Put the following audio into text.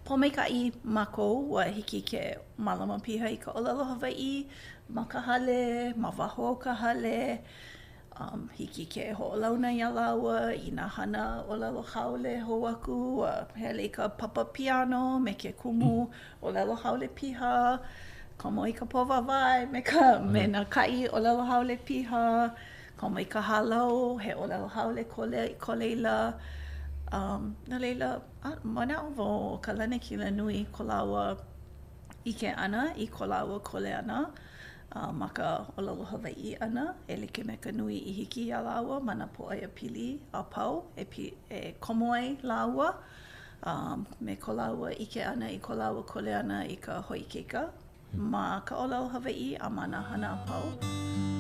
Pomaikaʻi mākou ua hiki ke mālama piha I ka ʻōlelo Hawaiʻi, ma ka hale, ma waho o ka hale, hiki ke hoʻolauna iā lāua I nā hana ʻōlelo haole hou aku, hele I ka papa piano me ke kumu ʻōlelo haole piha, komo I ka powawai me nā kaʻi ʻōlelo haole piha, komo I ka hālau he ʻōlelo haole ko leila. No leila, manaʻo wau o ka lanakila nui ko lāua I ke ʻana I ko lāua kole ʻana ma ka ʻōlelo Hawaiʻi ʻana e like me ka nui I hiki iā lāua ma nā pōʻaiapili a pau e komo ai lāua me ko lāua ʻike ʻana I ko lāua kole ʻana I ka hoʻikeika ma ka ʻōlelo Hawaiʻi a ma nā hana a pau.